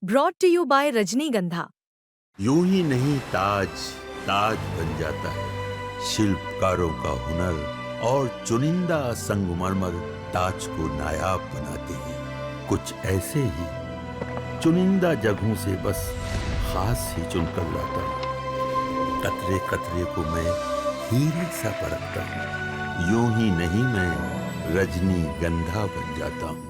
Brought to you bye रजनीगंधा। यूं ही नहीं ताज ताज बन जाता है। शिल्पकारों का हुनर और चुनिंदा संगमरमर ताज को नायाब बनाते हैं। कुछ ऐसे ही चुनिंदा जगहों से बस खास ही चुनकर लाता हूँ। कतरे कतरे को मैं हीरे सा परखता हूँ। यूं ही नहीं मैं रजनीगंधा बन जाता हूँ।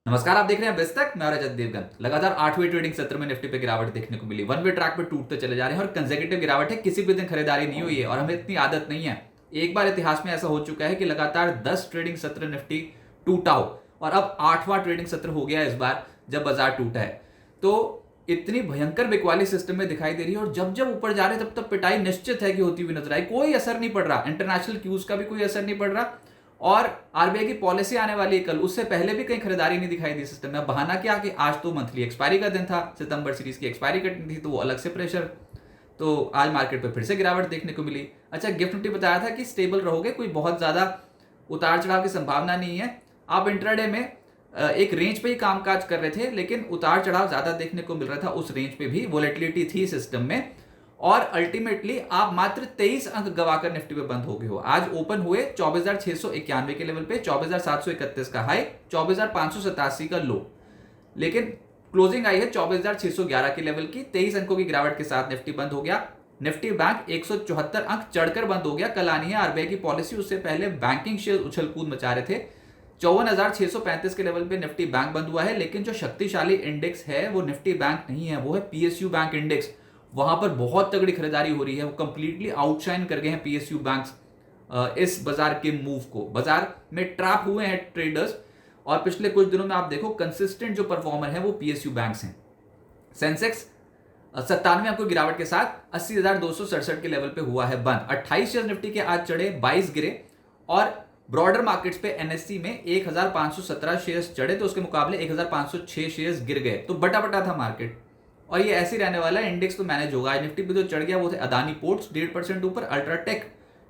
नमस्कार, आप देख रहे हैं बेस्तक। मैं रजत देवगन। लगातार 8वें ट्रेडिंग सत्र में निफ्टी पे गिरावट देखने को मिली। वन वे ट्रैक पे टूटते चले जा रहे हैं और कंसेक्यूटिव गिरावट है। किसी भी दिन खरीदारी नहीं हुई है और हमें इतनी आदत नहीं है। एक बार इतिहास में ऐसा हो चुका है कि लगातार 10 ट्रेडिंग सत्र निफ्टी टूटा हो और अब 8वां ट्रेडिंग सत्र हो गया इस बार जब बाजार टूटा है। तो इतनी भयंकर बिकवाली सिस्टम में दिखाई दे रही है और जब जब ऊपर जा रहे तब तब पिटाई निश्चित है कि होती हुई नजर आई। कोई असर नहीं पड़ रहा, इंटरनेशनल क्यूज का भी कोई असर नहीं पड़ रहा और आरबीआई की पॉलिसी आने वाली है कल, उससे पहले भी कहीं खरीदारी नहीं दिखाई दी सिस्टम में। बहाना क्या कि आज तो मंथली एक्सपायरी का दिन था, सितंबर सीरीज की एक्सपायरी कटनी थी तो वो अलग से प्रेशर। तो आज मार्केट पे फिर से गिरावट देखने को मिली। अच्छा, गिफ्ट निफ्टी बताया था कि स्टेबल रहोगे, कोई बहुत ज्यादा उतार चढ़ाव की संभावना नहीं है। आप इंट्राडे में एक रेंज पे ही कामकाज कर रहे थे लेकिन उतार चढ़ाव ज्यादा देखने को मिल रहा था। उस रेंज पे भी वोलेटिलिटी थी सिस्टम में और अल्टीमेटली आप मात्र 23 अंक गवाकर निफ्टी पे बंद हो गए हो। आज ओपन हुए 24,691 के लेवल पे, 24,731 का हाई, 24,587 का लो, लेकिन क्लोजिंग आई है 24,611 के लेवल की। 23 अंकों की गिरावट के साथ निफ्टी बंद हो गया। निफ्टी बैंक 174 अंक चढ़कर बंद हो गया। कल आनी है आरबीआई की पॉलिसी, उससे पहले बैंकिंग शेयर उछल कूद मचा रहे थे। 54,635 के लेवल पे निफ्टी बैंक बंद हुआ है, लेकिन जो शक्तिशाली इंडेक्स है वो निफ्टी बैंक नहीं है, वो है पीएसयू बैंक इंडेक्स। वहां पर बहुत तगड़ी खरीदारी हो रही है, वो कंप्लीटली आउटशाइन कर गए हैं पीएसयू बैंक्स इस बाजार के मूव को। बाजार में ट्रैप हुए हैं ट्रेडर्स और पिछले कुछ दिनों में आप देखो कंसिस्टेंट जो परफॉर्मर है वो पीएसयू बैंक्स हैं। सेंसेक्स 97 अंकों गिरावट के साथ 80,267 के लेवल पे हुआ है बंद। 28 शेयर निफ्टी के आज चढ़े, 22 गिरे और ब्रॉडर मार्केट्स पे एनएससी में 1,517 शेयर्स चढ़े तो उसके मुकाबले 1,506 शेयर्स गिर गए। तो बटा बटा था मार्केट और ये ऐसे ही रहने वाला है। इंडेक्स तो मैनेज होगा। आज निफ्टी पे जो चढ़ गया वो थे अदानी पोर्ट्स 1.5% ऊपर, अल्ट्राटेक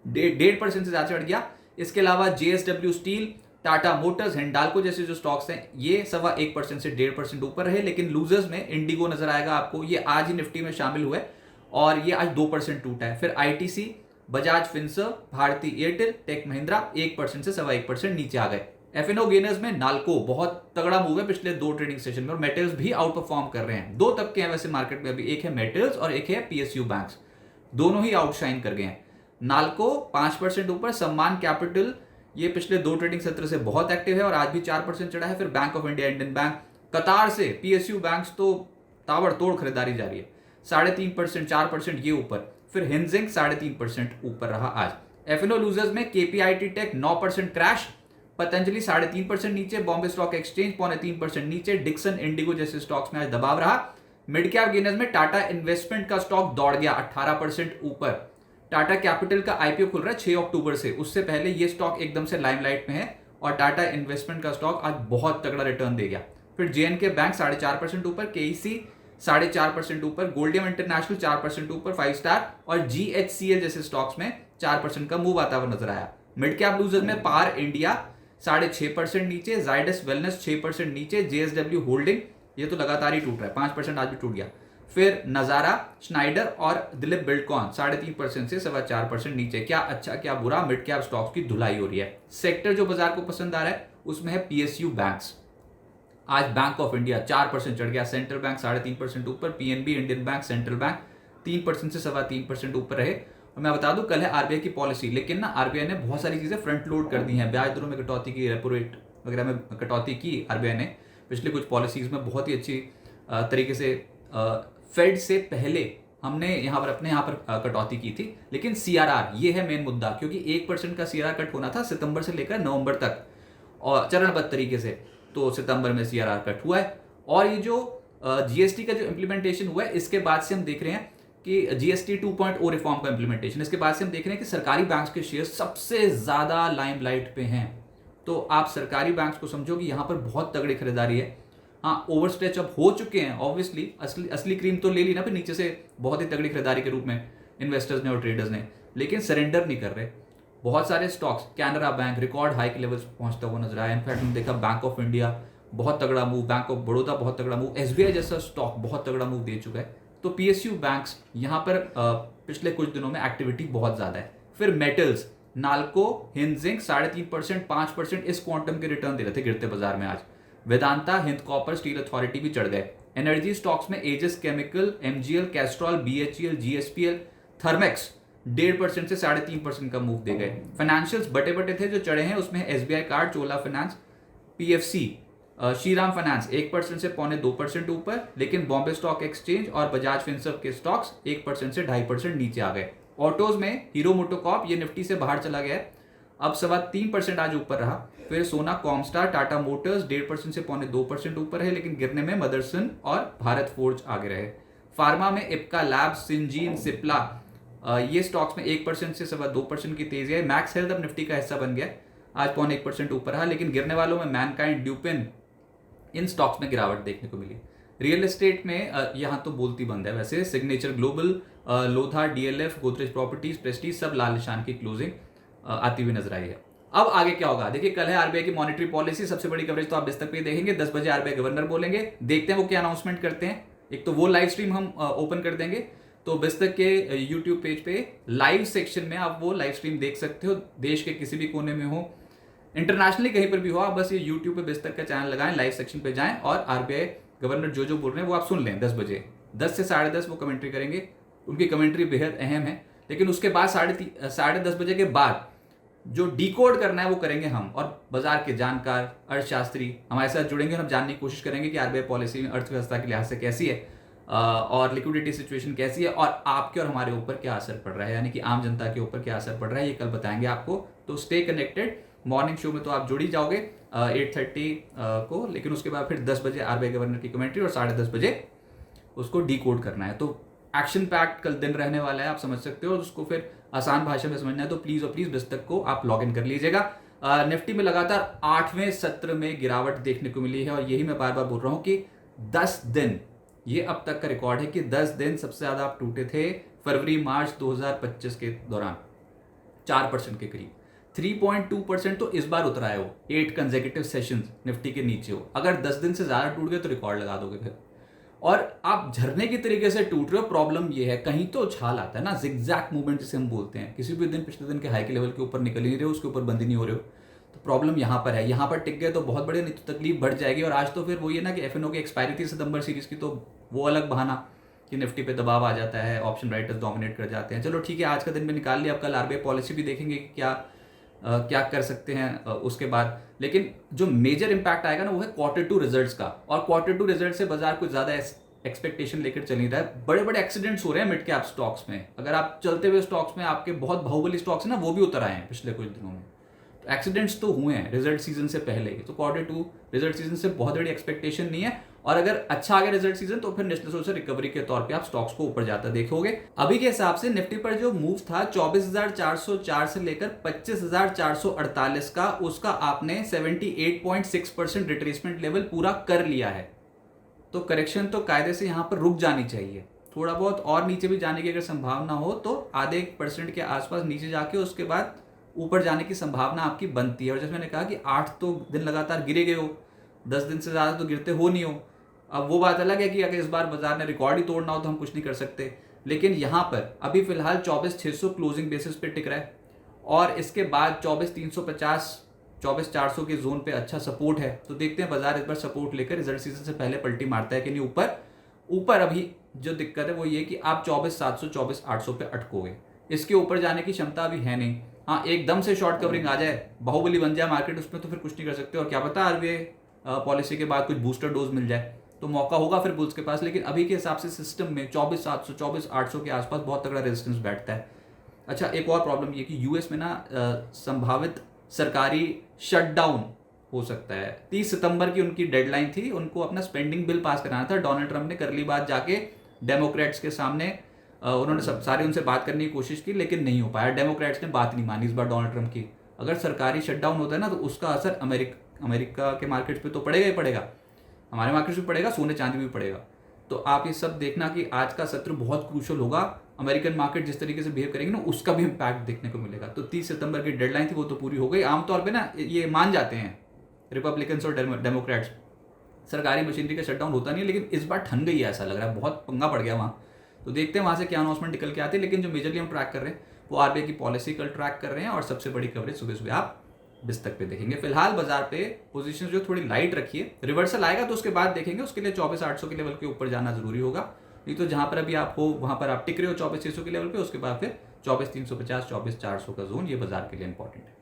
1.5% से ज्यादा चढ़ गया। इसके अलावा JSW steel, Tata Motors, Hindalco जैसे जो स्टॉक्स हैं ये 1.25% से 1.5% ऊपर रहे। लेकिन लूजर्स में इंडिगो नजर आएगा आपको, ये आज ही निफ्टी में शामिल हुए और ये आज 2% टूटा है। फिर ITC, Bajaj Finserv, Bharti Airtel, Tech Mahindra 1% से 1.25% नीचे आ गए। एफएनओ गेनर्स में नाल्को बहुत तगड़ा मूव है पिछले 2 ट्रेडिंग सेशन में और मेटल्स भी आउट परफॉर्म कर रहे हैं। 2 तबके हैं वैसे मार्केट में अभी, एक है मेटल्स और एक है पीएसयू बैंक्स, दोनों ही आउटशाइन कर गए हैं। नाल्को 5% ऊपर, सम्मान कैपिटल ये पिछले 2 ट्रेडिंग सत्र से बहुत एक्टिव है और आज भी 4% चढ़ा है। फिर bank of India, Indian bank, कतार से पीएसयू बैंक्स तो ताबड़तोड़ खरीदारी जारी है, 3.5%, 4% ये ऊपर। फिर हिंजिंग 3.5% ऊपर रहा आज। एफएनओ लूजर्स में केपीआईटी टेक 9% क्रैश, पतंजलि 3.5% नीचे, बॉम्बे स्टॉक एक्सचेंज 3.25% नीचे, डिक्सन, इंडिगो जैसे स्टॉक्स में आज दबाव रहा। मिड कैप गेनर्स में टाटा इन्वेस्टमेंट का स्टॉक दौड़ गया 18% ऊपर। टाटा कैपिटल का आईपीओ खुल रहा है 6 अक्टूबर से, उससे पहले ये स्टॉक एकदम से लाइमलाइट में है और टाटा इन्वेस्टमेंट का स्टॉक आज बहुत तगड़ा रिटर्न दे गया। फिर जेएनके बैंक 4.5% ऊपर, केईसी 4.5% ऊपर, गोल्डियम इंटरनेशनल 4% ऊपर, 5 स्टार और जीएचसीएल जैसे स्टॉक्स में 4% का मूव आता हुआ नजर आया। मिड कैप लूजर्स में पार इंडिया 6.5% नीचे, जाइडस वेलनेस 6% नीचे, जेएसडब्ल्यू होल्डिंग ये तो लगातार ही टूट रहा है, 5% आज भी टूट गया। फिर नजारा, स्नाइडर और दिलीप बिल्डकॉन 3.5% से 4.25% नीचे। क्या अच्छा क्या बुरा, मिड कैप स्टॉक्स की धुलाई हो रही है। सेक्टर जो बाजार को पसंद आ रहा है उसमें है पीएसयू बैंक्स। आज बैंक ऑफ इंडिया 4% चढ़ गया, सेंट्रल बैंक 3.5% ऊपर, PNB, Indian bank, central bank 3% से 3.25% ऊपर रहे। और मैं बता दूं कल है आरबीआई की पॉलिसी, लेकिन ना आरबीआई ने बहुत सारी चीजें फ्रंट लोड कर दी हैं। ब्याज दरों में कटौती की, रेपो रेट वगैरह में कटौती की आरबीआई ने पिछले कुछ पॉलिसीज में बहुत ही अच्छी तरीके से। फेड से पहले हमने अपने यहाँ पर कटौती की थी, लेकिन सीआरआर ये है मेन मुद्दा, क्योंकि 1% का सीआरआर कट होना था सितंबर से लेकर नवंबर तक और चरणबद्ध तरीके से। तो सितंबर में सीआरआर कट हुआ है और ये जो जीएसटी का जो इंप्लीमेंटेशन हुआ है इसके बाद से हम देख रहे हैं कि जीएसटी 2.0 रिफॉर्म का इंप्लीमेंटेशन, इसके बाद से हम देख रहे हैं कि सरकारी बैंक्स के शेयर सबसे ज्यादा लाइमलाइट पे हैं। तो आप सरकारी बैंक्स को समझो कि यहां पर बहुत तगड़ी खरीदारी है। हाँ, ओवर स्ट्रेच अब हो चुके हैं ऑब्वियसली, असली क्रीम तो ले ली ना फिर नीचे से बहुत ही तगड़ी खरीदारी के रूप में इन्वेस्टर्स ने और ट्रेडर्स ने, लेकिन सरेंडर नहीं कर रहे। बहुत सारे stocks, Canara bank record high के लेवल्स पहुंचता हुआ नजर आया। इनफैक्ट हमने देखा बैंक ऑफ इंडिया बहुत तगड़ा मूव, बैंक ऑफ बड़ौदा बहुत तगड़ा मूव, एसबीआई जैसा स्टॉक बहुत तगड़ा मूव दे चुका है। तो पीएसयू बैंक्स यहाँ पर पिछले कुछ दिनों में एक्टिविटी बहुत ज्यादा है। फिर मेटल्स, नाल्को, हिंद जिंक 3.5%, 5% इस क्वांटम के रिटर्न दे रहे थे गिरते बाजार में आज। Vedanta, Hind Copper, Steel Authority भी चढ़ गए। एनर्जी स्टॉक्स में Aegis Chemical, MGL, Castrol, BHEL, GSPL, Thermax 1.5% से 3.5% का मूव दे गए। फाइनेंशियल्स बटे बटे थे जो चढ़े हैं, उसमें एसबीआई कार्ड, चोला फाइनेंस, पीएफसी, श्रीराम फाइनेंस 1% से 1.25% ऊपर, लेकिन बॉम्बे स्टॉक एक्सचेंज और बजाज फिनसर्व के स्टॉक्स 1% से 2.5% नीचे आ गए। ऑटोज में हीरो मोटोकॉर्प ये निफ्टी से बाहर चला गया है, अब 3.25% आज ऊपर रहा। फिर सोना, कॉमस्टार, टाटा मोटर्स 1.5% से 2.25% ऊपर है, लेकिन गिरने में मदरसन और भारत फोर्ज आगे रहे। फार्मा में इप्का लैब्स, सिंजीन, सिप्ला ये स्टॉक्स में 1% से 2.25% की तेजी है। मैक्स हेल्थ अब निफ्टी का हिस्सा बन गया, आज 0.1% ऊपर रहा, लेकिन गिरने वालों में मैनकाइंड, ड्यूपिन, इन स्टॉक्स में गिरावट देखने को मिली। रियल एस्टेट में यहाँ तो बोलती बंद है वैसे। सिग्नेचर ग्लोबल, लोथा, डीएलएफ, गोदरेज प्रॉपर्टीज, प्रेस्टीज सब लाल निशान की क्लोजिंग आती हुई नजर आई है। अब आगे क्या होगा देखिए, कल है आरबीआई की मॉनेटरी पॉलिसी, सबसे बड़ी कवरेज तो आप बिस्तक पे देखेंगे। 10 बजे आरबीआई गवर्नर बोलेंगे, देखते हैं वो क्या अनाउंसमेंट करते हैं। एक तो वो लाइव स्ट्रीम हम ओपन कर देंगे, तो बिस्तक के यूट्यूब पेज पे लाइव सेक्शन में आप वो लाइव स्ट्रीम देख सकते हो। देश के किसी भी कोने में हो, इंटरनेशनली कहीं पर भी हो, आप बस ये यूट्यूब पे बिस्तक का चैनल लगाएं, लाइव सेक्शन पे जाएं और आरबीआई गवर्नर जो बोल रहे हैं वो आप सुन लें। 10 बजे 10 से 10:30 वो कमेंट्री करेंगे, उनकी कमेंट्री बेहद अहम है। लेकिन उसके बाद 10:30 बजे के बाद जो डिकोड करना है वो करेंगे हम, और बाजार के जानकार, अर्थशास्त्री हमारे साथ जुड़ेंगे और हम जानने की कोशिश करेंगे कि आरबीआई पॉलिसी में अर्थव्यवस्था के लिहाज से कैसी है और लिक्विडिटी सिचुएशन कैसी है और आपके और हमारे ऊपर क्या असर पड़ रहा है, यानी कि आम जनता के ऊपर क्या असर पड़ रहा है, ये कल बताएंगे आपको। तो स्टे कनेक्टेड। मॉर्निंग शो में तो आप जुड़ ही जाओगे 8:30 को, लेकिन उसके बाद फिर 10 बजे आरबीआई गवर्नर की कमेंट्री और 10:30 बजे उसको डिकोड करना है। तो एक्शन पैक्ड कल दिन रहने वाला है, आप समझ सकते हो। उसको फिर आसान भाषा में समझना है तो प्लीज और प्लीज बिस्तक को आप लॉग इन कर लीजिएगा। निफ्टी में लगातार 8वें सत्र में गिरावट देखने को मिली है, और यही मैं बार बार बोल रहा हूं कि 10 दिन ये अब तक का रिकॉर्ड है कि 10 दिन सबसे ज्यादा आप टूटे थे फरवरी मार्च 2025 के दौरान, 4% के करीब। 3.2% तो इस बार उतरा है वो, 8 कंसेक्यूटिव सेशंस निफ्टी के नीचे हो। अगर 10 दिन से ज्यादा टूट गए तो रिकॉर्ड लगा दोगे फिर, और आप झरने की तरीके से टूट रहे हो। प्रॉब्लम ये है कहीं तो उछाल आता है ना, जिगजैग मूवमेंट जिसे हम बोलते हैं, किसी भी दिन पिछले दिन के हाई के लेवल के ऊपर निकल ही नहीं रहे हो, उसके ऊपर बंद ही नहीं हो रहे हो। तो प्रॉब्लम यहाँ पर है, यहाँ पर टिक गए तो बहुत बड़े, नहीं तो तकलीफ बढ़ जाएगी। और आज तो फिर वही है ना कि एफएनओ की एक्सपायरी थी सितंबर सीरीज की, तो वो अलग बहाना कि निफ्टी पे दबाव आ जाता है, ऑप्शन राइटर्स डोमिनेट कर जाते हैं। चलो ठीक है, आज का दिन में निकाल लिया। अब कल आरबीआई पॉलिसी भी देखेंगे कि क्या कर सकते हैं उसके बाद। लेकिन जो मेजर इंपैक्ट आएगा ना वो है Q2 रिजल्ट्स का, और Q2 रिजल्ट से बाजार कुछ ज्यादा एक्सपेक्टेशन लेकर चल नहीं रहा है। बड़े बड़े एक्सीडेंट्स हो रहे हैं मिड कैप स्टॉक्स में। अगर आप चलते हुए स्टॉक्स में आपके बहुत बाहुबली स्टॉक्स है ना, वो भी उतर आए हैं पिछले कुछ दिनों में। तो एक्सीडेंट्स तो हुए हैं रिजल्ट सीजन से पहले ही। तो Q2 रिजल्ट सीजन से बहुत बड़ी एक्सपेक्टेशन नहीं है, और अगर अच्छा आ गया रिजल्ट सीजन तो फिर निश्चित रूप से रिकवरी के तौर पे आप स्टॉक्स को ऊपर जाता देखोगे। अभी के हिसाब से निफ्टी पर जो मूव था 24,404 से लेकर 25,448 का, उसका आपने 78.6% रिट्रेसमेंट लेवल पूरा कर लिया है। तो करेक्शन तो कायदे से यहाँ पर रुक जानी चाहिए। थोड़ा बहुत और नीचे भी जाने की अगर संभावना हो तो आधे 1% के आसपास नीचे जाके उसके बाद ऊपर जाने की संभावना आपकी बनती है। और जैसे मैंने कहा कि 8 तो दिन लगातार गिरे गए हो, 10 दिन से ज़्यादा तो गिरते हो नहीं हो। अब वो बात अलग है कि अगर इस बार बाजार ने रिकॉर्ड ही तोड़ना हो तो हम कुछ नहीं कर सकते, लेकिन यहाँ पर अभी फिलहाल 24,600 क्लोजिंग बेसिस पे टिक रहा है, और इसके बाद 24,350 24,400 के जोन पे अच्छा सपोर्ट है। तो देखते हैं बाजार इस बार सपोर्ट लेकर रिजल्ट सीजन से पहले पलटी मारता है कि नहीं ऊपर। अभी जो दिक्कत है वो ये कि आप 24,700 24,800 पे अटकोगे, इसके ऊपर जाने की क्षमता अभी है नहीं। हाँ, एकदम से शॉर्ट कवरिंग आ जाए, बाहुबली बन जाए मार्केट, उसमें तो फिर कुछ नहीं कर सकते। और क्या पता आरबीआई पॉलिसी के बाद कुछ बूस्टर डोज मिल जाए तो मौका होगा फिर बुल्स के पास। लेकिन अभी के हिसाब से सिस्टम में 24,700 24,800 के आसपास बहुत तगड़ा रेजिस्टेंस बैठता है। अच्छा, एक और प्रॉब्लम ये कि यूएस में ना संभावित सरकारी शटडाउन हो सकता है। 30 सितंबर की उनकी डेडलाइन थी, उनको अपना स्पेंडिंग बिल पास कराना था। डोनाल्ड ट्रंप ने कर ली बात जाके डेमोक्रेट्स के सामने, उन्होंने सारे उनसे बात करने की कोशिश की लेकिन नहीं हो पाया। डेमोक्रेट्स ने बात नहीं मानी इस बार डोनाल्ड ट्रंप की। अगर सरकारी शटडाउन होता है ना तो उसका असर अमेरिका के मार्केट्स पे तो पड़ेगा ही पड़ेगा, हमारे मार्केट्स पे पड़ेगा, सोने चांदी भी पड़ेगा। तो आप ये सब देखना कि आज का सत्र बहुत क्रूशल होगा। अमेरिकन मार्केट जिस तरीके से बिहेव करेंगे ना उसका भी इम्पैक्ट देखने को मिलेगा। तो 30 सितंबर की डेडलाइन थी, वो तो पूरी हो गई। आमतौर पे ना ये मान जाते हैं रिपब्लिकन्स और डेमोक्रेट्स सरकारी मशीनरी का शटडाउन होता नहीं है, लेकिन इस बार ठन गई है ऐसा लग रहा है, बहुत पंगा पड़ गया वहाँ। तो देखते हैं वहाँ से क्या अनाउंसमेंट निकल के आती है, लेकिन जो मेजरली हम ट्रैक कर रहे हैं वो आरबीआई की पॉलिसी कल ट्रैक कर रहे हैं और सबसे बड़ी कवरेज सुबह सुबह आप बिस्तक पे देखेंगे। फिलहाल बाजार पे पोजीशन जो थोड़ी लाइट रखिए, रिवर्सल आएगा तो उसके बाद देखेंगे, उसके लिए 24,800 के लेवल के ऊपर जाना जरूरी होगा, नहीं तो जहां पर अभी आप हो वहां पर आप टिक रहे हो 24,600 के लेवल पे, उसके बाद फिर 24,350 24,400 का जोन ये बाजार के लिए इंपॉर्टेंट है।